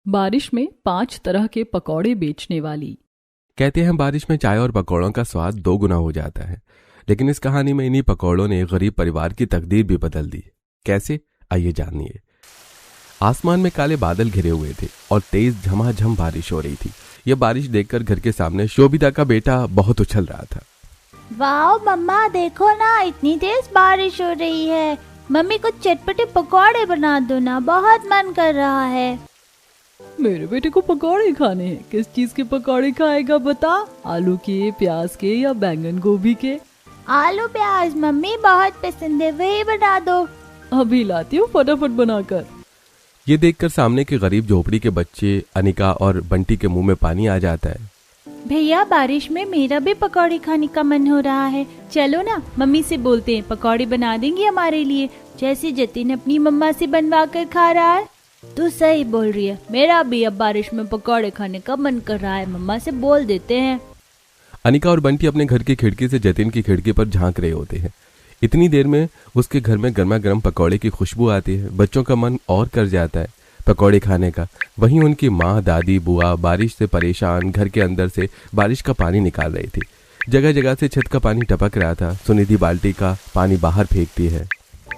बारिश में 5 तरह के पकौड़े बेचने वाली। कहते हैं बारिश में चाय और पकौड़ों का स्वाद 2 गुना हो जाता है। लेकिन इस कहानी में इन्हीं पकौड़ों ने गरीब परिवार की तकदीर भी बदल दी। कैसे, आइए जानिए। आसमान में काले बादल घिरे हुए थे और तेज झमाझम बारिश हो रही थी। यह बारिश देखकर घर के सामने शोभिता का बेटा बहुत उछल रहा था। वाह मम्मा, देखो ना, इतनी तेज बारिश हो रही है। मम्मी कुछ चटपटे पकौड़े बना दो ना, बहुत मन कर रहा है। मेरे बेटे को पकौड़े खाने हैं। किस चीज के पकौड़े खाएगा बता? आलू के, प्याज के या बैंगन गोभी के? आलू प्याज मम्मी बहुत पसंद है, वही बना दो। अभी लाती हूँ, फटाफट बनाकर। ये देखकर सामने के गरीब झोपड़ी के बच्चे अनिका और बंटी के मुंह में पानी आ जाता है। भैया, बारिश में मेरा भी पकौड़े खाने का मन हो रहा है। चलो ना, मम्मी से बोलते हैं, पकौड़े बना देंगी हमारे लिए, जैसे जतिन अपनी मम्मा से बनवा कर खा रहा है। तू सही बोल रही है, मेरा भी अब बारिश में पकौड़े खाने का मन कर रहा है। मम्मा से बोल देते हैं। अनिका और बंटी अपने घर की खिड़की से जतिन की खिड़की पर झांक रहे होते हैं। इतनी देर में उसके घर में गर्मा गर्म पकौड़े की खुशबू आती है। बच्चों का मन और कर जाता है पकौड़े खाने का। वहीं उनकी माँ, दादी, बुआ बारिश से परेशान घर के अंदर से बारिश का पानी निकाल रही थी। जगह जगह से छत का पानी टपक रहा था। सुनिधि बाल्टी का पानी बाहर फेंकती है।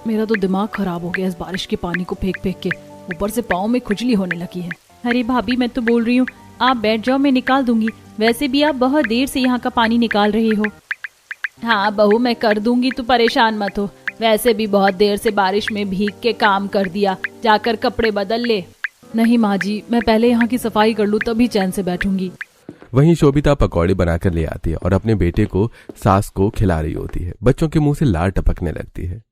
मेरा तो दिमाग खराब हो गया इस बारिश के पानी को फेंक फेंक के। ऊपर से पाँव में खुजली होने लगी है। अरे भाभी, मैं तो बोल रही हूँ, आप बैठ जाओ, मैं निकाल दूंगी। वैसे भी आप बहुत देर से यहाँ का पानी निकाल रही हो। हाँ बहू, मैं कर दूंगी, तू परेशान मत हो। वैसे भी बहुत देर से बारिश में भीग के काम कर दिया, जाकर कपड़े बदल ले। नहीं माँ जी, मैं पहले यहाँ की सफाई कर लूँ, तभी चैन से बैठूंगी। वहीं शोभिता पकौड़े बनाकर ले आती है और अपने बेटे को, सास को खिला रही होती है। बच्चों के मुंह से लार टपकने लगती है।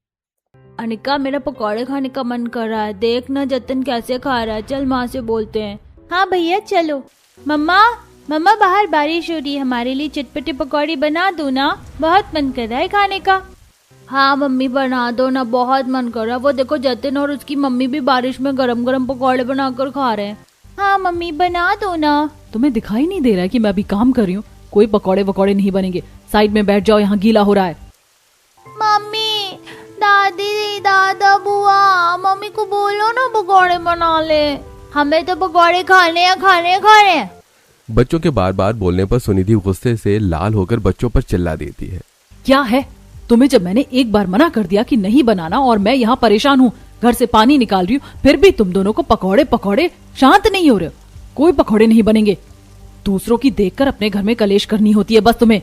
अनिका, मेरा पकौड़े खाने का मन कर रहा है। देख ना जतिन कैसे खा रहा है। चल माँ से बोलते हैं। हाँ भैया चलो। मम्मा, मम्मा बाहर बारिश हो रही है, हमारे लिए चटपटे पकौड़े बना दो ना, बहुत मन कर रहा है खाने का। हाँ मम्मी बना दो ना, बहुत मन कर रहा है। वो देखो जतिन और उसकी मम्मी भी बारिश में गरम गरम पकौड़े बनाकर खा रहे हैं। हाँ मम्मी बना दो ना। तुम्हें दिखाई नहीं दे रहा है कि मैं अभी काम कर रही हूँ? कोई पकौड़े वकौड़े नहीं बनेंगे। साइड में बैठ जाओ, यहाँ गीला हो रहा है। मम्मी, दादी, दादा, बुआ, मम्मी को बोलो ना पकौड़े बना ले। हमें तो पकौड़े खाने हैं। बच्चों के बार बार बोलने पर सुनिधि गुस्से से लाल होकर बच्चों पर चिल्ला देती है। क्या है तुम्हें? जब मैंने एक बार मना कर दिया कि नहीं बनाना और मैं यहाँ परेशान हूँ, घर से पानी निकाल रही हूँ, फिर भी तुम दोनों को पकौड़े शांत नहीं हो रहे हो। कोई पकौड़े नहीं बनेंगे। दूसरों की देखकर अपने घर में कलेश करनी होती है बस तुम्हें।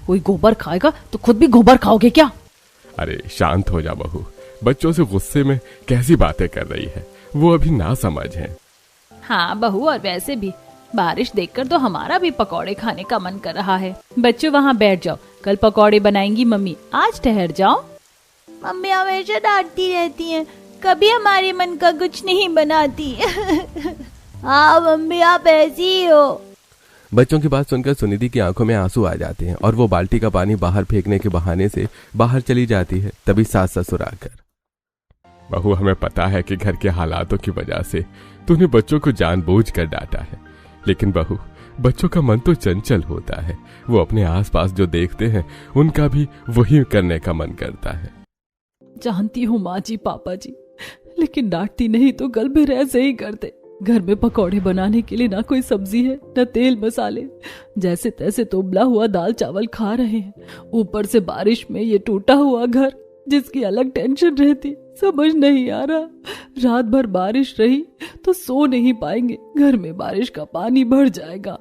कोई गोबर खाएगा तो खुद भी गोबर खाओगे क्या? अरे शांत हो जा बहू, बच्चों से गुस्से में कैसी बातें कर रही है, वो अभी ना समझ है। हाँ बहू, और वैसे भी बारिश देखकर तो हमारा भी पकौड़े खाने का मन कर रहा है। बच्चों वहाँ बैठ जाओ, कल पकौड़े बनाएंगी मम्मी, आज ठहर जाओ। मम्मी हमेशा डांटती रहती हैं, कभी हमारे मन का कुछ नहीं बनाती। हाँ मम्मी, आप ऐसी ही हो। बच्चों की बात सुनकर सुनिधि की आंखों में आंसू आ जाते हैं और वो बाल्टी का पानी बाहर फेंकने के बहाने से बाहर चली जाती है। तभी सास ससुर आकर, बहू हमें पता है कि घर के हालातों की वजह से तूने बच्चों को जानबूझ कर डांटा है, लेकिन बहू बच्चों का मन तो चंचल होता है। वो अपने आसपास जो देखते हैं उनका भी वही करने का मन करता है। जानती हूँ माँ जी, पापा जी, लेकिन डांटती नहीं तो गल में ऐसे ही करते। घर में पकौड़े बनाने के लिए ना कोई सब्जी है, ना तेल मसाले, जैसे तैसे तो उबला हुआ दाल चावल खा रहे हैं। ऊपर से बारिश में ये टूटा हुआ घर, जिसकी अलग टेंशन रहती। समझ नहीं आ रहा, रात भर बारिश रही तो सो नहीं पाएंगे, घर में बारिश का पानी भर जाएगा।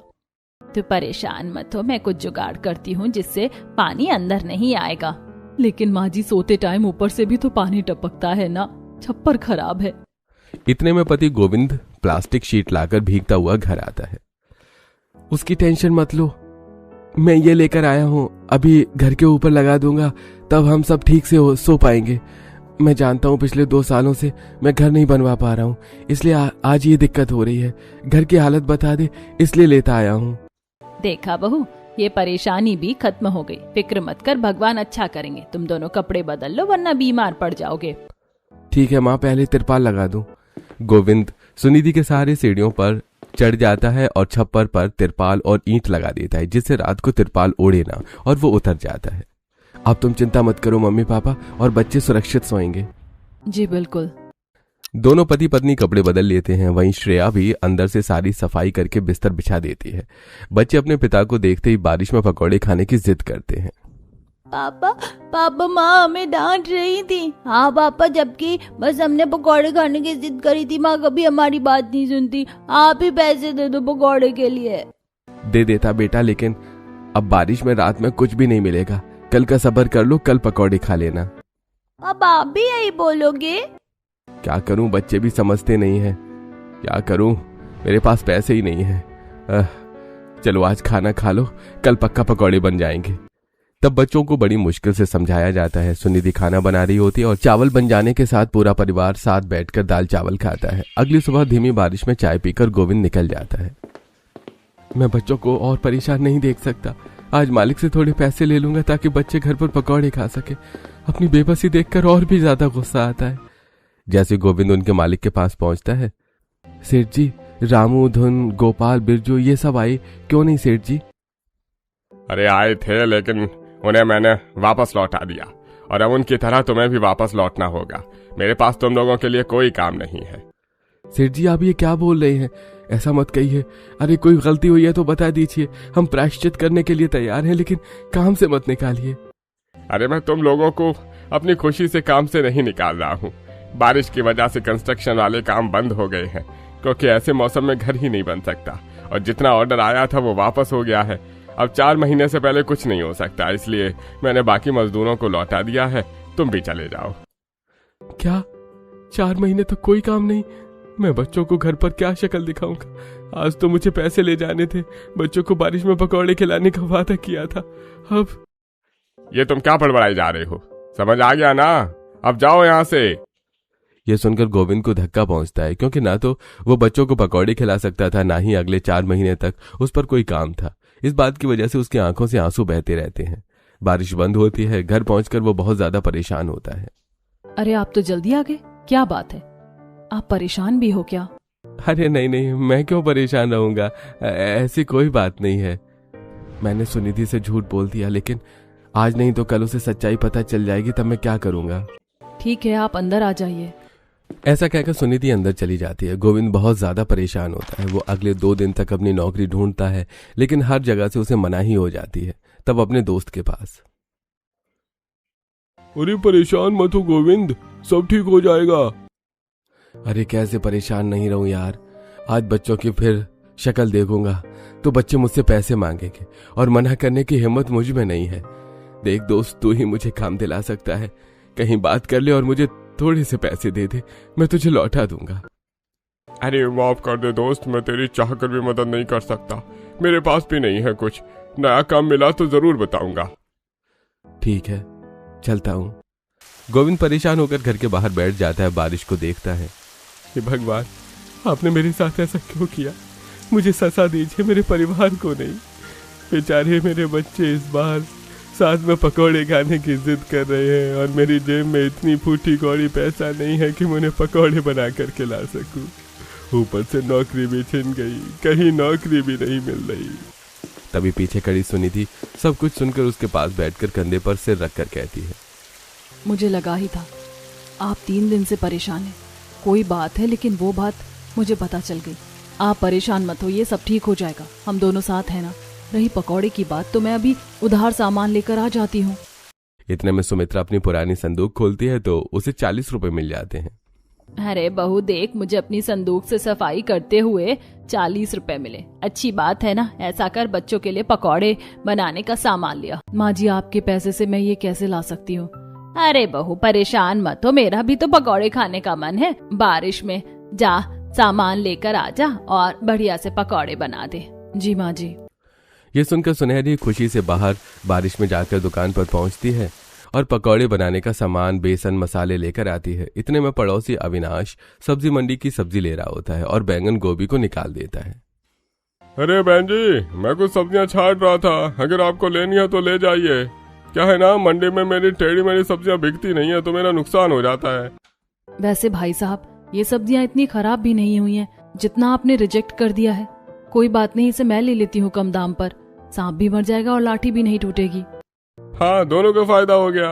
तो परेशान मत हो, मैं कुछ जुगाड़ करती हूँ जिससे पानी अंदर नहीं आएगा। लेकिन माँ जी, सोते टाइम ऊपर से भी तो पानी टपकता है ना, छप्पर खराब है। इतने में पति गोविंद प्लास्टिक शीट लाकर भीगता हुआ घर आता है। उसकी टेंशन मत लो, मैं ये लेकर आया हूँ, अभी घर के ऊपर लगा दूंगा, तब हम सब ठीक से सो पाएंगे। मैं जानता हूँ पिछले 2 सालों से मैं घर नहीं बनवा पा रहा हूँ, इसलिए आज ये दिक्कत हो रही है। घर की हालत बता दे, इसलिए लेता आया हूँ। देखा बहू, ये परेशानी भी खत्म हो गई। फिक्र मत कर, भगवान अच्छा करेंगे। तुम दोनों कपड़े बदल लो, वरना बीमार पड़ जाओगे। ठीक है माँ, पहले तिरपाल लगा दूं। गोविंद सुनिधि के सहारे सीढ़ियों पर चढ़ जाता है और छप्पर पर तिरपाल और ईंट लगा देता है, जिससे रात को तिरपाल उड़े ना और वो उतर जाता है। अब तुम चिंता मत करो मम्मी पापा, और बच्चे सुरक्षित सोएंगे। जी बिल्कुल। दोनों पति पत्नी कपड़े बदल लेते हैं। वहीं श्रेया भी अंदर से सारी सफाई करके बिस्तर बिछा देती है। बच्चे अपने पिता को देखते ही बारिश में पकौड़े खाने की जिद करते हैं। पापा पापा माँ हमें डांट रही थी। हाँ पापा, जबकि बस हमने पकौड़े खाने की जिद करी थी, माँ कभी हमारी बात नहीं सुनती। आप ही पैसे दे दो पकौड़े के लिए। दे देता बेटा, लेकिन अब बारिश में रात में कुछ भी नहीं मिलेगा। कल का सब्र कर लो, कल पकौड़े खा लेना। अब आप भी यही बोलोगे? क्या करूं, बच्चे भी समझते नहीं हैं। क्या करूं, मेरे पास पैसे ही नहीं है। चलो आज खाना खा लो, कल पक्का पकौड़े बन जाएंगे। तब बच्चों को बड़ी मुश्किल से समझाया जाता है। सुनिधि खाना बना रही होती है और चावल बन जाने के साथ पूरा परिवार साथ बैठकर दाल चावल खाता है। अगली सुबह धीमी बारिश में चाय पीकर गोविंद निकल जाता है। मैं बच्चों को और परेशान नहीं देख सकता। आज मालिक से थोड़े पैसे ले लूंगा ताकि बच्चे घर पर पकौड़े खा सके। अपनी बेबसी देखकर और भी ज्यादा गुस्सा आता है। जैसे गोविंद उनके मालिक के पास पहुंचता है, सेठ जी, रामू, धुन, गोपाल, बिरजू ये सब आए क्यों नहीं सेठ जी? अरे आए थे, लेकिन उन्हें मैंने वापस लौटा दिया और अब उनकी तरह तुम्हें भी वापस लौटना होगा। मेरे पास तुम लोगों के लिए कोई काम नहीं है। सेठ जी आप ये क्या बोल रहे हैं? ऐसा मत कहिए। अरे कोई गलती हुई है तो बता दीजिए, हम प्रायश्चित करने के लिए तैयार हैं, लेकिन काम से मत निकालिए। अरे मैं तुम लोगों को अपनी खुशी से काम से नहीं निकाल रहा हूँ। बारिश की वजह से कंस्ट्रक्शन वाले काम बंद हो गए हैं, क्योंकि ऐसे मौसम में घर ही नहीं बन सकता और जितना ऑर्डर आया था वो वापस हो गया है। अब 4 महीने से पहले कुछ नहीं हो सकता, इसलिए मैंने बाकी मजदूरों को लौटा दिया है। तुम भी चले जाओ। क्या 4 महीने तक कोई काम नहीं? मैं बच्चों को घर पर क्या शक्ल दिखाऊंगा? आज तो मुझे पैसे ले जाने थे, बच्चों को बारिश में पकौड़े खिलाने का वादा किया था। अब ये तुम क्या बड़बड़ाई जा रहे हो? समझ आ गया ना? अब जाओ यहाँ से। यह सुनकर गोविंद को धक्का पहुंचता है, क्योंकि ना तो वो बच्चों को पकौड़े खिला सकता था, ना ही अगले 4 महीने तक उस पर कोई काम था। इस बात की वजह से उसकी आंखों से आंसू बहते रहते हैं। बारिश बंद होती है। घर पहुंचकर वो बहुत ज्यादा परेशान होता है। अरे आप तो जल्दी आ गए, क्या बात है? आप परेशान भी हो क्या? अरे नहीं नहीं, मैं क्यों परेशान रहूंगा, ऐसी कोई बात नहीं है। मैंने सुनिधि से झूठ बोल दिया, लेकिन आज नहीं तो कल उसे सच्चाई पता चल जाएगी, तब मैं क्या करूंगा। ठीक है, आप अंदर आ जाइए। ऐसा कहकर सुनिधि अंदर चली जाती है। गोविंद बहुत ज्यादा परेशान होता है। वो अगले 2 दिन तक अपनी नौकरी ढूंढता है, लेकिन हर जगह से उसे मनाही हो जाती है। तब अपने दोस्त के पास, अरे परेशान मत हो गोविंद, सब ठीक हो जाएगा। अरे कैसे परेशान नहीं रहूं यार, आज बच्चों की फिर शक्ल देखूंगा तो बच्चे मुझसे पैसे मांगेंगे और मना करने की हिम्मत मुझ में नहीं है। देख दोस्त, तू ही मुझे काम दिला सकता है। कहीं बात कर ले और मुझे थोड़े से पैसे दे दे, मैं तुझे लौटा दूंगा। अरे माफ कर दे दोस्त, मैं तेरी चाहकर भी मदद नहीं कर सकता। मेरे पास भी नहीं है कुछ। नया काम मिला तो जरूर बताऊंगा। ठीक है, चलता हूं। गोविंद परेशान होकर घर के बाहर बैठ जाता है। बारिश को देखता है। हे भगवान, आपने मेरे साथ ऐसा क्यों किया? मुझे सजा दीजिए, मेरे परिवार को नहीं। बेचारे मेरे बच्चे इस बार साथ में पकौड़े खाने की जिद कर रहे हैं और मेरी जेब में इतनी फूटी कौड़ी पैसा नहीं है कि मैं उन्हें पकौड़े बना कर खिला सकूं। ऊपर से नौकरी भी छिन गई, कहीं नौकरी भी नहीं मिल रही। तभी पीछे खड़ी सुनिधि सब कुछ सुनकर उसके पास बैठकर कंधे पर सिर रखकर कहती है, मुझे लगा ही था आप 3 दिन से परेशान हैं। कोई बात है, लेकिन वो बात मुझे पता चल गई। आप परेशान मत हो, ये सब ठीक हो जाएगा। हम दोनों साथ हैं ना। रही पकौड़े की बात, तो मैं अभी उधार सामान लेकर आ जाती हूँ। इतने में सुमित्रा अपनी पुरानी संदूक खोलती है तो उसे 40 रुपए मिल जाते हैं। अरे बहू देख, मुझे अपनी संदूक से सफाई करते हुए 40 रुपए मिले। अच्छी बात है ना। ऐसा कर, बच्चों के लिए पकौड़े बनाने का सामान लिया। माँ जी, आपके पैसे से मैं ये कैसे ला सकती हूँ? अरे बहू परेशान मत हो, मेरा भी तो पकौड़े खाने का मन है। बारिश में जा, सामान लेकर आ जा और बढ़िया से पकौड़े बना दे। जी माँ जी। ये सुनकर सुनहरी खुशी से बाहर बारिश में जाकर दुकान पर पहुंचती है और पकौड़े बनाने का सामान, बेसन, मसाले लेकर आती है। इतने में पड़ोसी अविनाश सब्जी मंडी की सब्जी ले रहा होता है और बैंगन गोभी को निकाल देता है। अरे बहन जी, मैं कुछ सब्जियां छाट रहा था, अगर आपको लेनी है तो ले जाइए। क्या है ना, मंडी में मेरी सब्जियां बिकती नहीं है तो मेरा नुकसान हो जाता है। वैसे भाई साहब, ये सब्जियां इतनी खराब भी नहीं हुई हैं जितना आपने रिजेक्ट कर दिया है। कोई बात नहीं, इसे मैं ले लेती हूँ कम दाम पर। सांप भी मर जाएगा और लाठी भी नहीं टूटेगी। हाँ, दोनों का फायदा हो गया।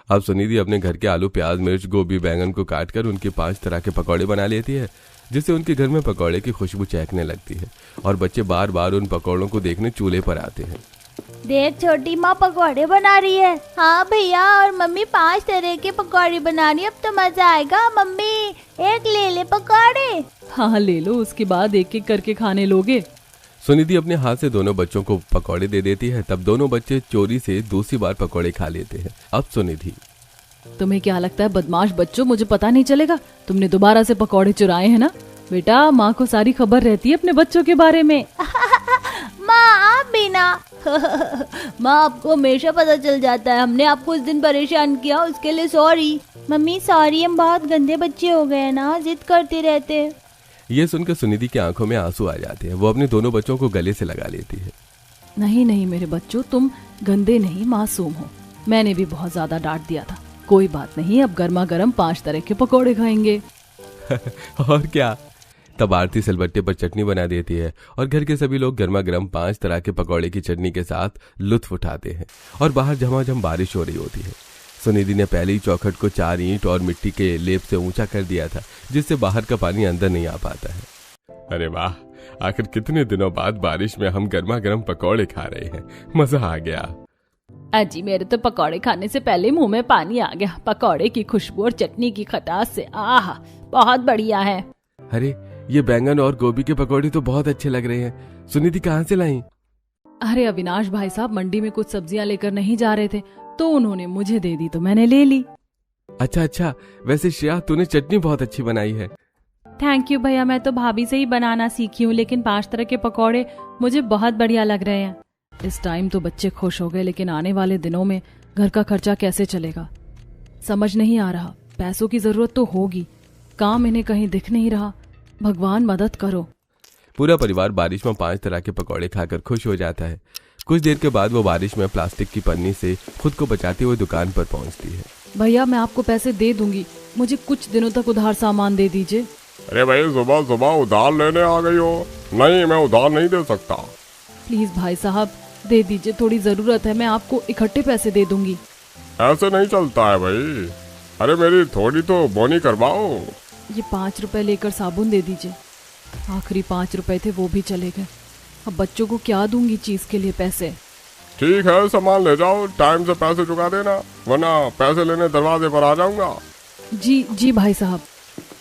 अब सुनिधि अपने घर के आलू, प्याज, मिर्च, गोभी, बैंगन को काटकर उनके 5 तरह के पकौड़े बना लेती है, जिससे उनके घर में पकौड़े की खुशबू चहकने लगती है और बच्चे बार बार उन पकौड़ों को देखने चूल्हे पर आते हैं। देख छोटी माँ पकौड़े बना रही है। हाँ भैया, और मम्मी 5 तरह के पकौड़े बना रही है। अब तो मजा आएगा। मम्मी एक ले ले पकौड़े। हाँ ले लो, उसके बाद एक एक करके खाने लोगे। सुनिधि अपने हाथ से दोनों बच्चों को पकौड़े दे देती है। तब दोनों बच्चे चोरी से दूसरी बार पकौड़े खा लेते हैं। अब सुनिधि, तुम्हें क्या लगता है बदमाश बच्चों, मुझे पता नहीं चलेगा? तुमने दोबारा से पकौड़े चुराए हैं ना? बेटा, माँ को सारी खबर रहती है अपने बच्चों के बारे में। माँ आप भी ना। माँ आपको हमेशा पता चल जाता है। हमने आपको उस दिन परेशान किया, उसके लिए सॉरी। मम्मी सॉरी, हम बहुत गंदे बच्चे हो गए ना, जिद करते रहते हैं। ये सुनकर सुनिधि की आंखों में आंसू आ जाते हैं। वो अपने दोनों बच्चों को गले से लगा लेती है। नहीं नहीं मेरे बच्चों, तुम गंदे नहीं, मासूम हो। मैंने भी बहुत ज्यादा डांट दिया था। कोई बात नहीं, अब गर्मा गर्म 5 तरह के पकौड़े खाएंगे। और क्या। तब आरती सिलबट्टे पर चटनी बना देती है और घर के सभी लोग गर्मा गर्म 5 तरह के पकौड़े की चटनी के साथ लुत्फ उठाते हैं। और बाहर झमाझम बारिश हो रही होती है। सुनिधि ने पहले ही चौखट को 4 ईंट और मिट्टी के लेप से ऊंचा कर दिया था, जिससे बाहर का पानी अंदर नहीं आ पाता है। अरे वाह, आखिर कितने दिनों बाद बारिश में हम गर्मा गर्म पकौड़े खा रहे हैं। मजा आ गया। अजी मेरे तो पकौड़े खाने से पहले मुंह में पानी आ गया। पकौड़े की खुशबू और चटनी की खटास से आह, बहुत बढ़िया है। अरे ये बैंगन और गोभी के पकौड़े तो बहुत अच्छे लग रहे हैं। सुनिधि कहाँ से लाई? अरे अविनाश भाई साहब मंडी में कुछ सब्जियां लेकर नहीं जा रहे थे, तो उन्होंने मुझे दे दी तो मैंने ले ली। अच्छा, वैसे श्रेया तूने चटनी बहुत अच्छी बनाई है। थैंक यू भैया, मैं तो भाभी से ही बनाना सीखी हूँ, लेकिन 5 तरह के पकौड़े मुझे बहुत बढ़िया लग रहे हैं। इस टाइम तो बच्चे खुश हो गए, लेकिन आने वाले दिनों में घर का खर्चा कैसे चलेगा समझ नहीं आ रहा। पैसों की जरूरत तो होगी, काम इन्हें कहीं दिख नहीं रहा। भगवान मदद करो। पूरा परिवार बारिश में 5 तरह के पकौड़े खाकर खुश हो जाता है। कुछ देर के बाद वो बारिश में प्लास्टिक की पन्नी से खुद को बचाते हुए दुकान पर पहुंचती है। भैया मैं आपको पैसे दे दूंगी, मुझे कुछ दिनों तक उधार सामान दे दीजिए। अरे भाई, सुबह सुबह उधार लेने आ गई हो? नहीं, मैं उधार नहीं दे सकता। प्लीज भाई साहब दे दीजिए, थोड़ी जरूरत है, मैं आपको इकट्ठे पैसे दे दूंगी। ऐसे नहीं चलता है भाई। अरे मेरी थोड़ी तो बोनी करवाओ। ये 5 रुपए लेकर साबुन दे दीजिए। आखिरी 5 रुपए थे, वो भी चले गए। अब बच्चों को क्या दूंगी चीज के लिए पैसे। ठीक है, सामान ले जाओ, टाइम से पैसे चुका देना, वरना पैसे लेने दरवाजे पर आ जाऊंगा। जी भाई साहब।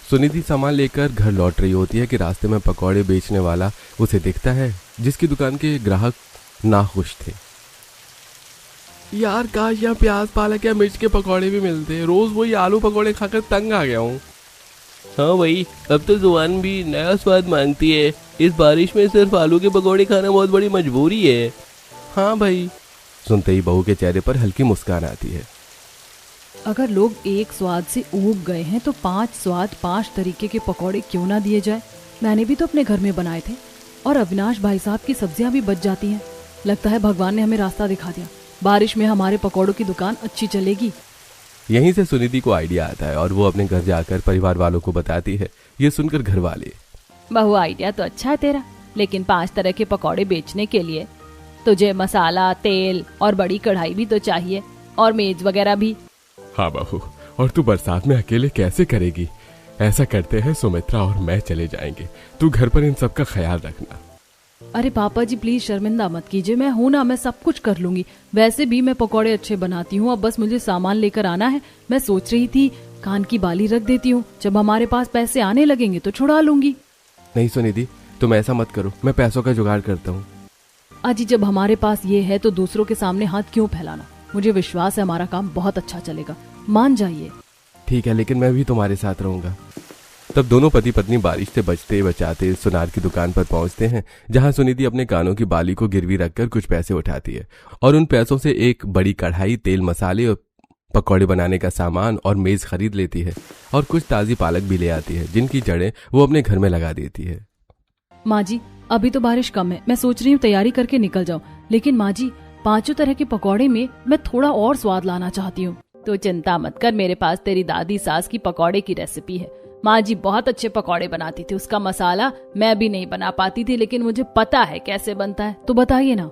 सुनिधि सामान लेकर घर लौट रही होती है कि रास्ते में पकौड़े बेचने वाला उसे दिखता है, जिसकी दुकान के ग्राहक नाखुश थे। यार काश यहाँ प्याज, पालक या मिर्च के पकौड़े भी मिलते। रोज वही आलू पकौड़े खाकर तंग आ गया हूँ। हाँ भाई, अब तो जुबान भी नया स्वाद मांगती है। इस बारिश में सिर्फ आलू के पकौड़े खाना बहुत बड़ी मजबूरी है। हाँ भाई। सुनते ही बहू के चेहरे पर हल्की मुस्कान आती है। अगर लोग एक स्वाद से ऊब गए हैं तो 5 स्वाद 5 तरीके के पकौड़े क्यों ना दिए जाए। मैंने भी तो अपने घर में बनाए थे, और अविनाश भाई साहब की सब्जियां भी बच जाती हैं। लगता है भगवान ने हमें रास्ता दिखा दिया। बारिश में हमारे पकौड़ों की दुकान अच्छी चलेगी। यहीं से सुनिधि को आइडिया आता है और वो अपने घर जाकर परिवार वालों को बताती है। ये सुनकर घर वाले, बहू आइडिया तो अच्छा है तेरा, लेकिन 5 तरह के पकौड़े बेचने के लिए तुझे मसाला, तेल और बड़ी कढ़ाई भी तो चाहिए, और मेज वगैरह भी। हाँ बहू, और तू बरसात में अकेले कैसे करेगी? ऐसा करते हैं, सुमित्रा और मैं चले जाएंगे, तू घर पर इन सब का ख्याल रखना। अरे पापा जी प्लीज शर्मिंदा मत कीजिए, मैं हूं ना, मैं सब कुछ कर लूंगी। वैसे भी मैं पकौड़े अच्छे बनाती हूँ, अब बस मुझे सामान लेकर आना है। मैं सोच रही थी कान की बाली रख देती हूँ, जब हमारे पास पैसे आने लगेंगे तो छुड़ा लूंगी। नहीं सुनिधि, तुम ऐसा मत करो, मैं पैसों का जुगाड़ करता हूँ। अजी जब हमारे पास ये है तो दूसरों के सामने हाथ क्यों फैलाना। मुझे विश्वास है हमारा काम बहुत अच्छा चलेगा, मान जाइए। ठीक है, लेकिन मैं भी तुम्हारे साथ रहूंगा। तब दोनों पति पत्नी बारिश से बचते बचाते सुनार की दुकान पर पहुंचते हैं, जहां सुनिधि अपने कानों की बाली को गिरवी रखकर कुछ पैसे उठाती है और उन पैसों से एक बड़ी कढ़ाई, तेल, मसाले और पकौड़े बनाने का सामान और मेज खरीद लेती है और कुछ ताजी पालक भी ले आती है, जिनकी जड़ें वो अपने घर में लगा देती है। माँ जी अभी तो बारिश कम है, मैं सोच रही हूँ तैयारी करके निकल जाऊँ, लेकिन माँ जी 5 तरह के पकौड़े में मैं थोड़ा और स्वाद लाना चाहती हूँ। तो चिंता मत कर, मेरे पास तेरी दादी सास की पकौड़े की रेसिपी है। माँ जी बहुत अच्छे पकौड़े बनाती थी, उसका मसाला मैं भी नहीं बना पाती थी, लेकिन मुझे पता है कैसे बनता है, तो बताइए ना।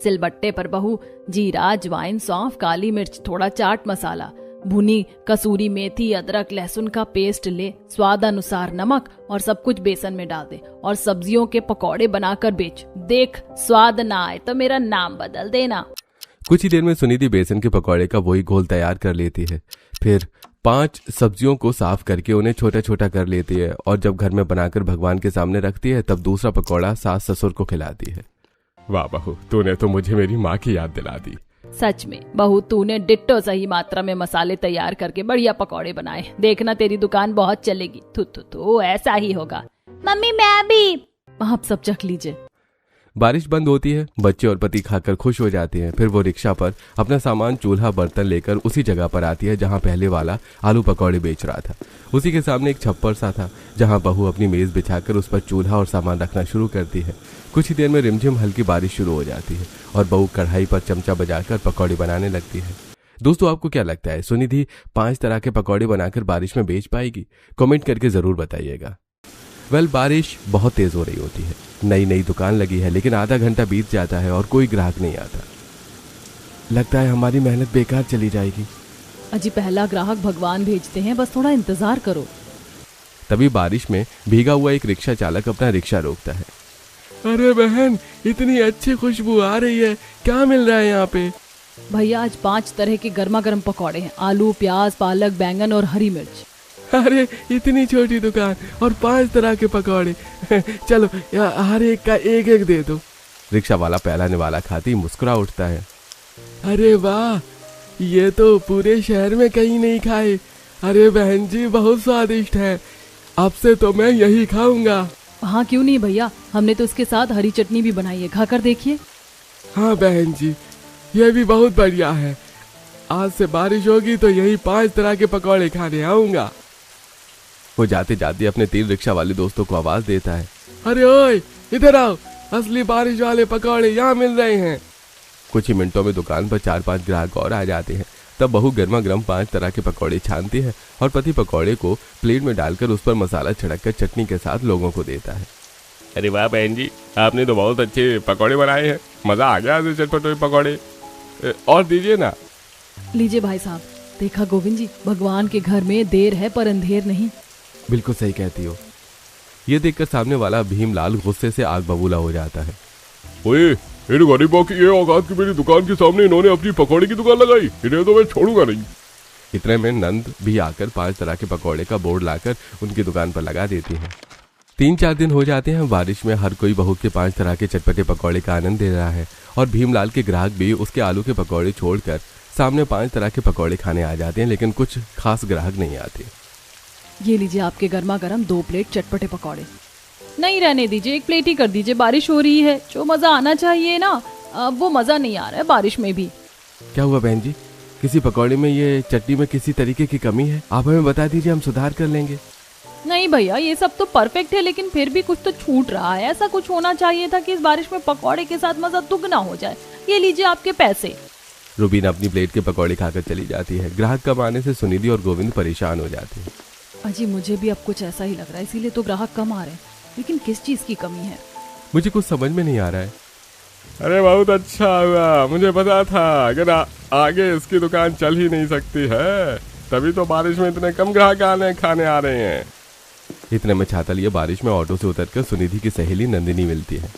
सिलबट्टे पर बहू जीरा, अजवाइन, सौंफ, काली मिर्च, थोड़ा चाट मसाला, भुनी कसूरी मेथी, अदरक, लहसुन का पेस्ट ले, स्वाद अनुसार नमक और सब कुछ बेसन में डाल दे और सब्जियों के पकौड़े बनाकर बेच। देख स्वाद ना आए तो मेरा नाम बदल देना। कुछ ही देर में सुनिधि बेसन के पकौड़े का वही घोल तैयार कर लेती है। फिर 5 सब्जियों को साफ करके उन्हें छोटा छोटा कर लेती है और जब घर में बनाकर भगवान के सामने रखती है तब दूसरा पकौड़ा सास ससुर को खिलाती है। वाह बहू, तूने तो मुझे मेरी माँ की याद दिला दी। सच में बहू, तूने डिट्टो सही मात्रा में मसाले तैयार करके बढ़िया पकौड़े बनाए। देखना तेरी दुकान बहुत चलेगी। थू ऐसा ही होगा। मम्मी मैं भी। आप सब चख लीजिए। बारिश बंद होती है, बच्चे और पति खाकर खुश हो जाते हैं। फिर वो रिक्शा पर अपना सामान, चूल्हा, बर्तन लेकर उसी जगह पर आती है जहां पहले वाला आलू पकौड़े बेच रहा था। उसी के सामने एक छप्पर सा था जहां बहू अपनी मेज बिछाकर उस पर चूल्हा और सामान रखना शुरू करती है। कुछ ही देर में रिमझिम हल्की बारिश शुरू हो जाती है और बहू कढ़ाई पर चमचा बजाकर पकौड़े बनाने लगती है। दोस्तों, आपको क्या लगता है, सुनिधि 5 तरह के पकौड़े बनाकर बारिश में बेच पाएगी? कमेंट करके जरूर बताइएगा। बारिश बहुत तेज हो रही होती है। नई दुकान लगी है लेकिन आधा घंटा बीत जाता है और कोई ग्राहक नहीं आता। लगता है हमारी मेहनत बेकार चली जाएगी। अजी पहला ग्राहक भगवान भेजते हैं, बस थोड़ा इंतजार करो। तभी बारिश में भीगा हुआ एक रिक्शा चालक अपना रिक्शा रोकता है। अरे बहन, इतनी अच्छी खुशबू आ रही है, क्या मिल रहा है यहाँ पे? भैया आज 5 तरह के गर्मा गर्म पकौड़े हैं। आलू, प्याज, पालक, बैंगन और हरी मिर्च। अरे इतनी छोटी दुकान और 5 तरह के पकौड़े। चलो हर एक का एक एक दे दो। रिक्शा वाला पहला निवाला खाते ही मुस्कुरा उठता है। अरे वाह, ये तो पूरे शहर में कहीं नहीं खाए। अरे बहन जी, बहुत स्वादिष्ट है। अब से तो मैं यही खाऊंगा। हाँ क्यों नहीं भैया, हमने तो इसके साथ हरी चटनी भी बनाई है, खाकर देखिए। हाँ बहन जी, ये भी बहुत बढ़िया है। आज से बारिश होगी तो यही 5 तरह के पकौड़े खाने आऊंगा। वो जाते जाते अपने 3 रिक्शा वाले दोस्तों को आवाज देता है। अरे ओए, इधर आओ, असली बारिश वाले पकौड़े यहाँ मिल रहे हैं। कुछ ही मिनटों में दुकान पर 4-5 ग्राहक और आ जाते हैं। तब बहू गर्मा गर्म 5 तरह के पकौड़े छानती है और पति पकौड़े को प्लेट में डालकर उस पर मसाला छिड़ककर चटनी के साथ लोगों को देता है। अरे वाह बहन जी, आपने तो बहुत अच्छे पकौड़े बनाए हैं। मजा आ गया चटपटे पकौड़े। और दीजिए ना। लीजिए भाई साहब। देखा गोविंद जी, भगवान के घर में देर है पर अंधेर नहीं। बिल्कुल सही कहती हो। ये देखकर सामने वाला भीमलाल गुस्से से आग बबूला हो जाता है। ओए, इन गरीबों की ये औकात की मेरी दुकान के सामने इन्होंने अपनी पकौड़े की दुकान लगाई, इन्हें तो मैं छोड़ूंगा नहीं। इतने में नंद भी आकर 5 तरह के पकौड़े का बोर्ड लाकर उनकी दुकान पर लगा देती है। 3-4 दिन हो जाते हैं। बारिश में हर कोई बहू के 5 तरह के चटपटे पकौड़े का आनंद ले रहा है और भीमलाल के ग्राहक भी उसके आलू के पकौड़े छोड़कर सामने 5 तरह के पकौड़े खाने आ जाते हैं, लेकिन कुछ खास ग्राहक नहीं आते। ये लीजिए आपके गर्मा गर्म 2 प्लेट चटपटे पकौड़े। नहीं रहने दीजिए, 1 प्लेट ही कर दीजिए। बारिश हो रही है, जो मजा आना चाहिए ना वो मजा नहीं आ रहा है बारिश में भी। क्या हुआ बहन जी, किसी पकौड़े में ये चटनी में किसी तरीके की कमी है? आप हमें बता दीजिए, हम सुधार कर लेंगे। नहीं भैया, ये सब तो परफेक्ट है, लेकिन फिर भी कुछ तो छूट रहा है। ऐसा कुछ होना चाहिए था कि इस बारिश में पकौड़े के साथ मजा दुगना हो जाए। ये लीजिए आपके पैसे। रूबीना अपनी प्लेट के पकौड़े खाकर चली जाती है। ग्राहक कम आने से सुनिधि और गोविंद परेशान हो जाते हैं। अजी मुझे भी अब कुछ ऐसा ही लग रहा है, इसीलिए तो ग्राहक कम आ रहे हैं, लेकिन किस चीज की कमी है मुझे कुछ समझ में नहीं आ रहा है। अरे बहुत अच्छा हुआ, मुझे पता था अगर आगे इसकी दुकान चल ही नहीं सकती है, तभी तो बारिश में इतने कम ग्राहक खाने आ रहे हैं। इतने में छाता लिए बारिश में ऑटो से उतरकर सुनिधि की सहेली नंदिनी मिलती है।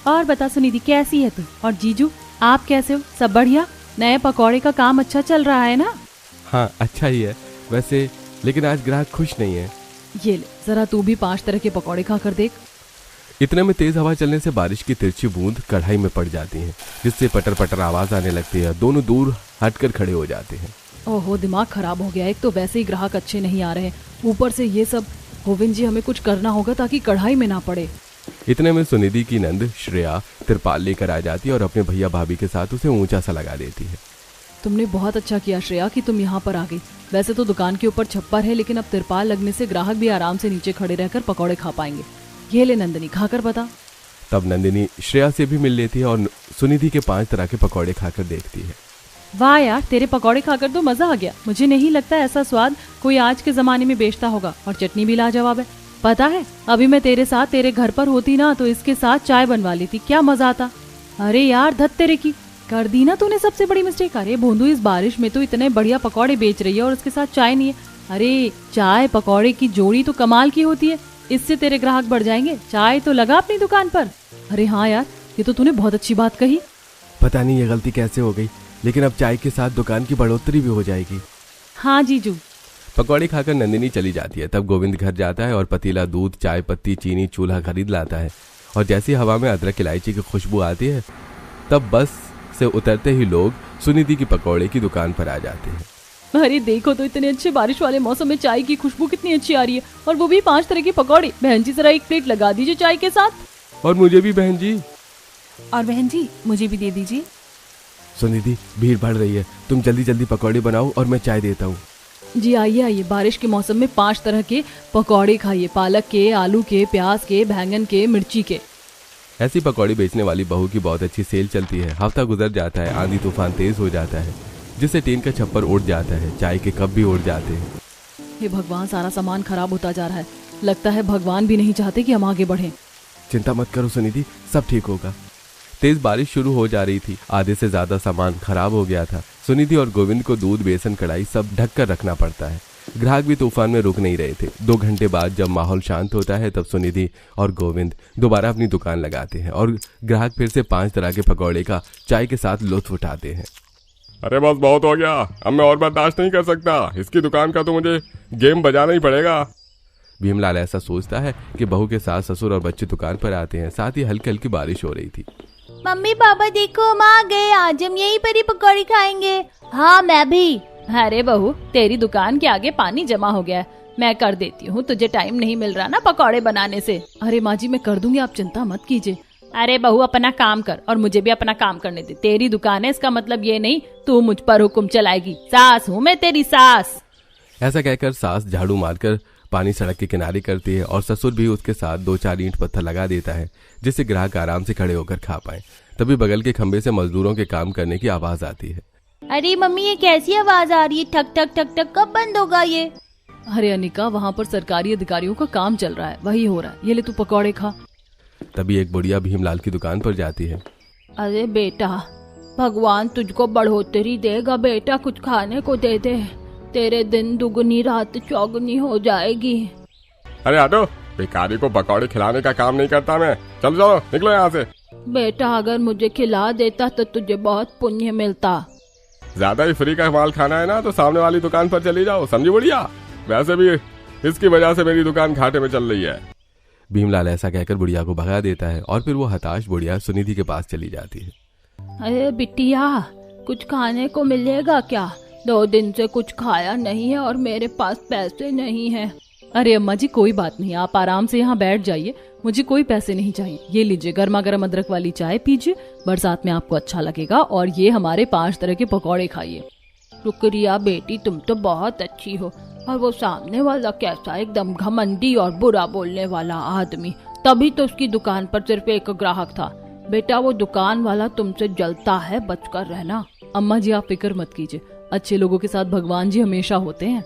और बता सुनिधि, कैसी है तू? और जीजू आप कैसे हो? सब बढ़िया? नए पकौड़े का काम अच्छा चल रहा है ना? हाँ अच्छा ही है वैसे, लेकिन आज ग्राहक खुश नहीं है। ये ले, जरा तू भी 5 तरह के पकौड़े खाकर देख। इतने में तेज हवा चलने से बारिश की तिरछी बूंद कढ़ाई में पड़ जाती है, जिससे पटर पटर आवाज आने लगती है। दोनों दूर हटकर खड़े हो जाते हैं। ओहो, दिमाग खराब हो गया। एक तो वैसे ही ग्राहक अच्छे नहीं आ रहे, ऊपर से ये सब। गोविंद जी, हमें कुछ करना होगा ताकि कढ़ाई में ना पड़े। इतने में सुनिधि की नंद श्रेया तिरपाल लेकर आ जाती है और अपने भैया भाभी के साथ उसे ऊंचा सा लगा देती है। तुमने बहुत अच्छा किया श्रेया कि तुम यहाँ पर आ गई। वैसे तो दुकान के ऊपर छप्पर है, लेकिन अब तिरपाल लगने से ग्राहक भी आराम से नीचे खड़े रहकर पकौड़े खा पाएंगे। ये ले नंदिनी, खाकर बता। तब नंदिनी श्रेया से भी मिल लेती है और सुनिधि के 5 तरह के पकौड़े खाकर देखती है। वाह यार, तेरे पकौड़े खाकर तो मजा आ गया। मुझे नहीं लगता ऐसा स्वाद कोई आज के जमाने में बेचता होगा, और चटनी भी लाजवाब है। पता है, अभी मैं तेरे साथ तेरे घर पर होती ना तो इसके साथ चाय बनवा लेती, क्या मजा आता। अरे यार धत तेरे की, कर दी ना तूने सबसे बड़ी मिस्टेक। अरे भोंदू, इस बारिश में तो इतने बढ़िया पकौड़े बेच रही है और उसके साथ चाय नहीं है। अरे चाय पकौड़े की जोड़ी तो कमाल की होती है, इससे तेरे ग्राहक बढ़ जाएंगे। चाय तो लगा अपनी दुकान पर। अरे हाँ यार, ये तो तूने बहुत अच्छी बात कही। पता नहीं ये गलती कैसे हो गई, लेकिन अब चाय के साथ दुकान की बढ़ोतरी भी हो जाएगी। हाँ जीजू। पकौड़े खाकर नंदिनी चली जाती है। तब गोविंद घर जाता है और पतीला दूध, चाय पत्ती, चीनी, चूल्हा खरीद लाता है। और जैसी हवा में अदरक इलायची की खुशबू आती है, तब बस से उतरते ही लोग सुनिधि की पकौड़े की दुकान पर आ जाते हैं। अरे देखो तो, इतने अच्छे बारिश वाले मौसम में चाय की खुशबू कितनी अच्छी आ रही है, और वो भी 5 तरह की पकौड़े। बहन जी जरा एक प्लेट लगा दीजिए चाय के साथ। और मुझे भी बहन जी। और बहन जी मुझे भी दे दीजिए। सुनिधि, भीड़ बढ़ रही है, तुम जल्दी जल्दी पकौड़े बनाओ और मैं चाय देता हूँ। जी आइए आइए, बारिश के मौसम में 5 तरह के पकौड़े खाइए, पालक के, आलू के, प्याज के, बैंगन के, मिर्ची के। ऐसी पकौड़ी बेचने वाली बहू की बहुत अच्छी सेल चलती है। हफ्ता गुजर जाता है, आंधी तूफान तेज हो जाता है, जिससे टीन का छप्पर उड़ जाता है, चाय के कप भी उड़ जाते हैं। हे भगवान, सारा सामान खराब होता जा रहा है। लगता है भगवान भी नहीं चाहते कि हम आगे बढ़ें। चिंता मत करो सुनिधि, सब ठीक होगा। तेज बारिश शुरू हो जा रही थी, आधे से ज्यादा सामान खराब हो गया था। सुनिधि और गोविंद को दूध, बेसन, कढ़ाई सब ढक कर रखना पड़ता है। ग्राहक भी तूफान में रुक नहीं रहे थे। 2 घंटे बाद जब माहौल शांत होता है, तब सुनिधि और गोविंद दोबारा अपनी दुकान लगाते हैं और ग्राहक फिर से 5 तरह के पकौड़े का चाय के साथ लुत्फ उठाते हैं। अरे बस बहुत हो गया, अब मैं और बर्दाश्त नहीं कर सकता। इसकी दुकान का तो मुझे गेम बजाना ही पड़ेगा। भीमलाल ऐसा सोचता है कि बहू के सास, ससुर और बच्चे दुकान पर आते हैं। साथ ही हल्की हल्की बारिश हो रही थी। मम्मी पापा देखो, हम आ गए। आज हम यहीं पर ही पकौड़ी खाएंगे। हाँ मैं भी। अरे बहू, तेरी दुकान के आगे पानी जमा हो गया है, मैं कर देती हूँ। तुझे टाइम नहीं मिल रहा ना पकौड़े बनाने से। अरे माँ जी, मैं कर दूंगी, आप चिंता मत कीजिए। अरे बहू, अपना काम कर और मुझे भी अपना काम करने दे। तेरी दुकान है, इसका मतलब ये नहीं तू मुझ पर हुक्म चलाएगी। सास हूँ मैं तेरी सास। ऐसा कहकर सास झाड़ू मारकर पानी सड़क के किनारे करती है और ससुर भी उसके साथ 2-4 ईंट पत्थर लगा देता है, जिससे ग्राहक आराम से खड़े होकर खा पाए। तभी बगल के खंबे से मजदूरों के काम करने की आवाज आती है। अरे मम्मी, ये कैसी आवाज आ रही है? ठक ठक ठक ठक, कब बंद होगा ये? अरे अनिका, वहाँ पर सरकारी अधिकारियों का काम चल रहा है, वही हो रहा है। ये ले तू पकौड़े खा। तभी एक बुढ़िया भीमलाल की दुकान पर जाती है। अरे बेटा, भगवान तुझको बढ़ोतरी देगा बेटा, कुछ खाने को दे दे। तेरे दिन दुगनी रात चौगुनी हो जाएगी। अरे हटो, भिखारी को पकौड़े खिलाने का काम नहीं करता मैं। चलो चलो निकलो यहाँ से। बेटा, अगर मुझे खिला देता तो तुझे बहुत पुण्य मिलता। ज्यादा ही फ्री का माल खाना है ना, तो सामने वाली दुकान पर चली जाओ, समझी बुढ़िया? वैसे भी इसकी वजह से मेरी दुकान घाटे में चल रही है। भीमलाल ऐसा कहकर बुढ़िया को भगा देता है और फिर वो हताश बुढ़िया सुनिधि के पास चली जाती है। अरे बिटिया, कुछ खाने को मिलेगा क्या? 2 दिन से कुछ खाया नहीं है और मेरे पास पैसे नहीं है। अरे अम्मा जी, कोई बात नहीं, आप आराम से यहाँ बैठ जाइए, मुझे कोई पैसे नहीं चाहिए। ये लीजिए गर्मा गर्म अदरक वाली चाय पीजिए, बरसात में आपको अच्छा लगेगा। और ये हमारे 5 तरह के पकौड़े खाइए। शुक्रिया बेटी, तुम तो बहुत अच्छी हो। और वो सामने वाला कैसा, एकदम घमंडी और बुरा बोलने वाला आदमी। तभी तो उसकी दुकान पर सिर्फ एक ग्राहक था। बेटा, वो दुकान वाला तुमसे जलता है, बचकर रहना। अम्मा जी, आप फिक्र मत कीजिए, अच्छे लोगों के साथ भगवान जी हमेशा होते हैं।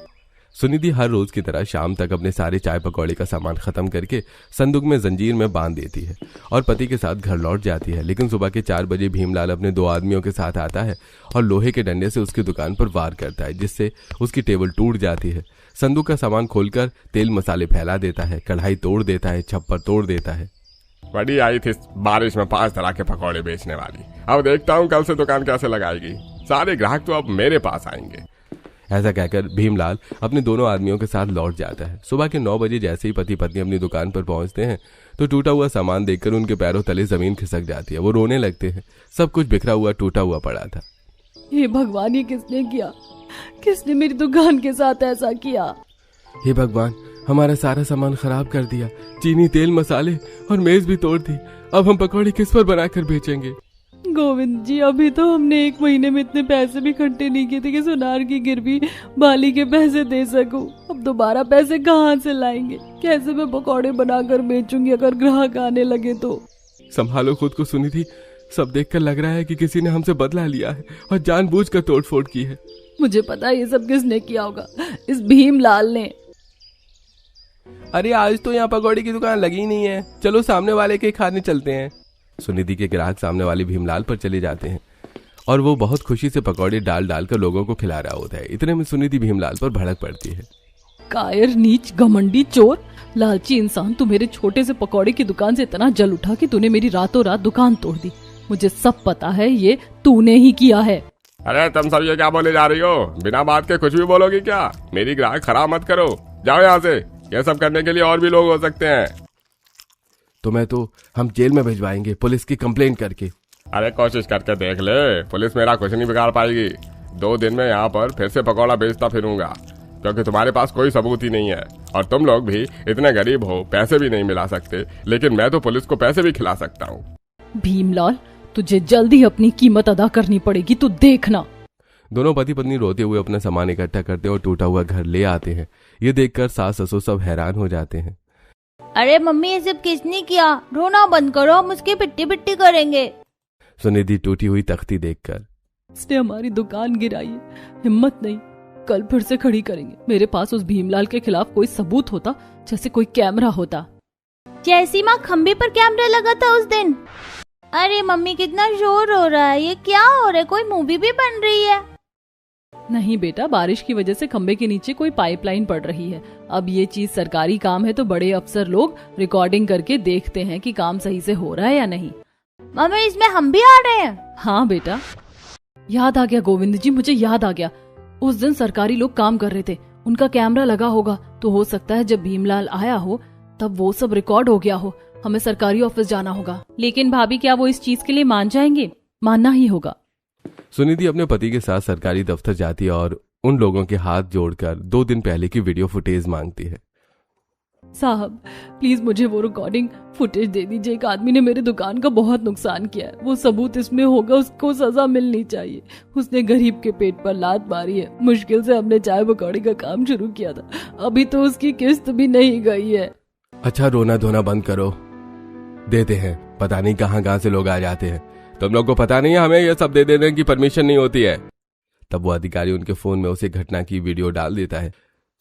सुनिधि हर रोज की तरह शाम तक अपने सारे चाय पकौड़े का सामान खत्म करके संदूक में जंजीर में बांध देती है और पति के साथ घर लौट जाती है। लेकिन सुबह के 4 बजे भीमलाल अपने 2 आदमियों के साथ आता है और लोहे के डंडे से उसकी दुकान पर वार करता है, जिससे उसकी टेबल टूट जाती है। संदूक का सामान खोलकर तेल मसाले फैला देता है, कढ़ाई तोड़ देता है, छप्पर तोड़ देता है। बड़ी आई थी बारिश में 5 तरह के पकौड़े बेचने वाली। अब देखता हूँ कल से दुकान कैसे लगाएगी। सारे ग्राहक तो अब मेरे पास आएंगे। ऐसा कहकर भीमलाल अपने दोनों आदमियों के साथ लौट जाता है। सुबह के 9 बजे जैसे ही पति पत्नी अपनी दुकान पर पहुंचते हैं तो टूटा हुआ सामान देखकर उनके पैरों तले जमीन खिसक जाती है। वो रोने लगते हैं। सब कुछ बिखरा हुआ टूटा हुआ पड़ा था। हे भगवान, ये किसने किया? किसने मेरी दुकान के साथ ऐसा किया? हे भगवान, हमारा सारा सामान खराब कर दिया, चीनी, तेल, मसाले और मेज भी तोड़ दी। अब हम पकौड़े किस पर बनाकर बेचेंगे? गोविंद जी, अभी तो हमने 1 महीने में इतने पैसे भी इकट्ठे नहीं किए थे कि सुनार की गिरवी बाली के पैसे दे सकूं। अब दोबारा पैसे कहाँ से लाएंगे? कैसे मैं पकौड़े बनाकर बेचूंगी अगर ग्राहक आने लगे तो? संभालो खुद को सुनिधि, सब देखकर लग रहा है कि किसी ने हमसे बदला लिया है और जानबूझकर तोड़फोड़ की है। मुझे पता है ये सब किसने किया होगा, इस भीमलाल ने। अरे आज तो यहाँ पकौड़े की दुकान लगी नहीं है, चलो सामने वाले के खाने चलते हैं। सुनिधि के ग्राहक सामने वाले भीमलाल पर चले जाते हैं और वो बहुत खुशी से पकौड़े डाल डाल कर लोगों को खिला रहा होता है। इतने में सुनिधि भीमलाल पर भड़क पड़ती है। कायर, नीच, घमंडी, चोर, लालची इंसान, तू मेरे छोटे से पकौड़े की दुकान से इतना जल उठा कि तूने मेरी रातों रात दुकान तोड़ दी। मुझे सब पता है, ये तूने ही किया है। अरे तुम सब ये क्या बोले जा रही हो? बिना बात के कुछ भी बोलोगी क्या? मेरी ग्राहक खराब मत करो, जाओ यहाँ से। ये सब करने के लिए और भी लोग हो सकते हैं। तुम्हें तो हम जेल में भिजवाएंगे पुलिस की कंप्लेंट करके। अरे कोशिश करके देख ले, पुलिस मेरा कुछ नहीं बिगाड़ पाएगी। 2 दिन में यहाँ पर फिर से पकौड़ा बेचता फिरूंगा, क्योंकि तुम्हारे पास कोई सबूत ही नहीं है और तुम लोग भी इतने गरीब हो, पैसे भी नहीं मिला सकते, लेकिन मैं तो पुलिस को पैसे भी खिला सकता हूँ। भीमलाल, तुझे जल्दी अपनी कीमत अदा करनी पड़ेगी, तू देखना। दोनों पति पत्नी रोते हुए अपना सामान इकट्ठा करते और टूटा हुआ घर ले आते हैं। ये देखकर सास ससुर सब हैरान हो जाते हैं। अरे मम्मी, ये सब किसने किया? रोना बंद करो, हम उसकी पिट्टी पिट्टी करेंगे। सुनिधि टूटी हुई तख्ती देखकर, इसने हमारी दुकान गिराई है, हिम्मत नहीं, कल फिर से खड़ी करेंगे। मेरे पास उस भीमलाल के खिलाफ कोई सबूत होता, जैसे कोई कैमरा होता। जैसी माँ खंबे पर कैमरा लगा था उस दिन। अरे मम्मी, कितना शोर हो रहा है, ये क्या हो रहा है? कोई मूवी भी बन रही है? नहीं बेटा, बारिश की वजह से खंबे के नीचे कोई पाइपलाइन पड़ रही है। अब ये चीज सरकारी काम है तो बड़े अफसर लोग रिकॉर्डिंग करके देखते हैं कि काम सही से हो रहा है या नहीं। मम्मी, इसमें हम भी आ रहे हैं? हाँ बेटा, याद आ गया गोविंद जी, मुझे याद आ गया। उस दिन सरकारी लोग काम कर रहे थे, उनका कैमरा लगा होगा, तो हो सकता है जब भीमलाल आया हो तब वो सब रिकॉर्ड हो गया हो। हमें सरकारी ऑफिस जाना होगा। लेकिन भाभी, क्या वो इस चीज के लिए मान जाएंगे? मानना ही होगा। सुनिधि अपने पति के साथ सरकारी दफ्तर जाती है और उन लोगों के हाथ जोड़कर 2 दिन पहले की वीडियो फुटेज मांगती है। साहब, प्लीज मुझे वो रिकॉर्डिंग फुटेज दे दीजिए। एक आदमी ने मेरी दुकान का बहुत नुकसान किया है, वो सबूत इसमें होगा, उसको सजा मिलनी चाहिए। उसने गरीब के पेट पर लात मारी है। मुश्किल से हमने चाय पकौड़ी का काम शुरू किया था, अभी तो उसकी किस्त भी नहीं गई है। अच्छा, रोना धोना बंद करो, देते हैं। पता नहीं कहाँ से लोग आ जाते हैं। तुम लोग को पता नहीं है हमें ये सब दे देने की परमिशन नहीं होती है। तब वो अधिकारी उनके फोन में उसे घटना की वीडियो डाल देता है।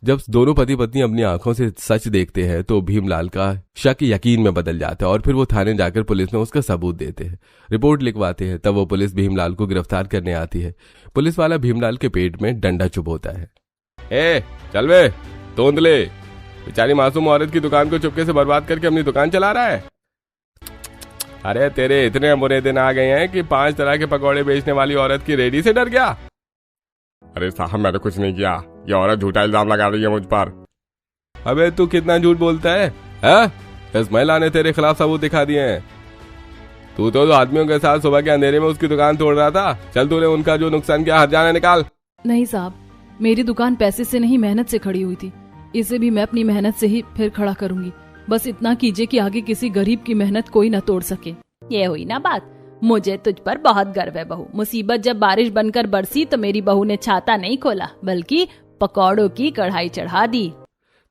जब दोनों पति पत्नी अपनी आंखों से सच देखते हैं तो भीमलाल का शक यकीन में बदल जाता है और फिर वो थाने जाकर पुलिस में उसका सबूत देते हैं, रिपोर्ट लिखवाते हैं। तब वो पुलिस भीमलाल को गिरफ्तार करने आती है। पुलिस वाला भीमलाल के पेट में डंडा चुभोता है। ए चल वे, तोंद ले, बेचारी मासूम औरत की दुकान को चुपके से बर्बाद करके अपनी दुकान चला रहा है। अरे तेरे इतने बुरे दिन आ गए हैं कि 5 तरह के पकौड़े बेचने वाली औरत की रेडी से डर गया। अरे साहब, मैंने कुछ नहीं किया, ये औरत झूठा इल्जाम लगा रही है मुझ पर। अबे तू कितना झूठ बोलता है? इस महिला ने तेरे खिलाफ सबूत दिखा दिए हैं। तू तो आदमियों के साथ सुबह के अंधेरे में उसकी दुकान तोड़ रहा था। चल तूने उनका जो नुकसान किया हर्जाना निकाल। नहीं साहब, मेरी दुकान पैसे से नहीं मेहनत से खड़ी हुई थी। इसे भी मैं अपनी मेहनत से ही फिर खड़ा करूंगी। बस इतना कीजिए कि आगे किसी गरीब की मेहनत कोई न तोड़ सके। ये हुई ना बात। मुझे तुझ पर बहुत गर्व है बहू। मुसीबत जब बारिश बनकर बरसी तो मेरी बहू ने छाता नहीं खोला, बल्कि पकौड़ों की कढ़ाई चढ़ा दी।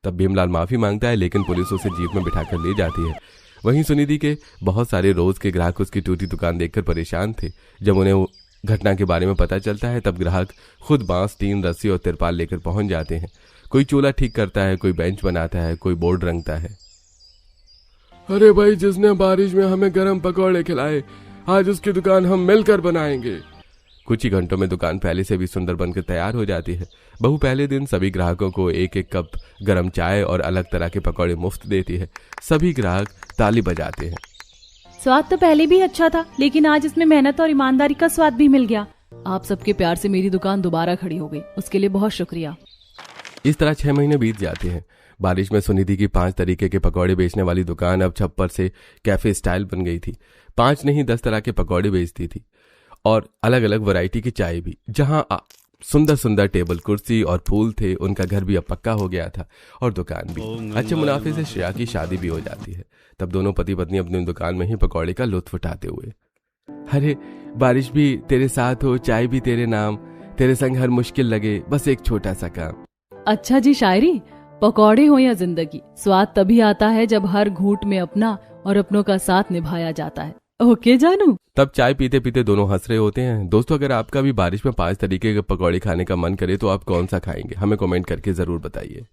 तब भीमलाल माफी मांगता है, लेकिन पुलिस उसे जीप में बिठाकर ले जाती है। वहीं सुनिधि के बहुत सारे रोज के ग्राहक उसकी टूटी दुकान देखकर परेशान थे। जब उन्हें घटना के बारे में पता चलता है तब ग्राहक खुद बांस, टीन, रस्सी और तिरपाल लेकर पहुंच जाते हैं। कोई चूल्हा ठीक करता है, कोई बेंच बनाता है, कोई बोर्ड रंगता है। अरे भाई, जिसने बारिश में हमें गरम पकौड़े खिलाए, आज उसकी दुकान हम मिलकर बनाएंगे। कुछ ही घंटों में दुकान पहले से भी सुंदर बनकर तैयार हो जाती है। बहू पहले दिन सभी ग्राहकों को 1-1 कप गरम चाय और अलग तरह के पकौड़े मुफ्त देती है। सभी ग्राहक ताली बजाते हैं। स्वाद तो पहले भी अच्छा था, लेकिन आज इसमें मेहनत और ईमानदारी का स्वाद भी मिल गया। आप सबके प्यार से मेरी दुकान दोबारा खड़ी हो गई, उसके लिए बहुत शुक्रिया। इस तरह 6 महीने बीत जाते हैं। बारिश में सुनिधि की 5 तरीके के पकौड़े बेचने वाली दुकान अब छप्पर से कैफे स्टाइल बन गई थी। 5 नहीं 10 तरह के पकौड़े बेचती थी और अलग अलग वैरायटी की चाय भी। जहां सुंदर सुंदर टेबल कुर्सी और फूल थे, उनका घर भी अब पक्का हो गया था और दुकान भी। अच्छे मुनाफे से श्रेया की शादी भी हो जाती है। तब दोनों पति पत्नी अपनी दुकान में ही पकौड़े का लुत्फ उठाते हुए, अरे बारिश भी तेरे साथ हो, चाय भी तेरे नाम, तेरे संग हर मुश्किल लगे, बस एक छोटा सा काम। अच्छा जी शायरी, पकौड़े हो या जिंदगी, स्वाद तभी आता है जब हर घूंट में अपना और अपनों का साथ निभाया जाता है। ओके जानू। तब चाय पीते पीते दोनों हंस रहे होते हैं। दोस्तों, अगर आपका भी बारिश में 5 तरीके के पकौड़े खाने का मन करे तो आप कौन सा खाएंगे? हमें कमेंट करके जरूर बताइए।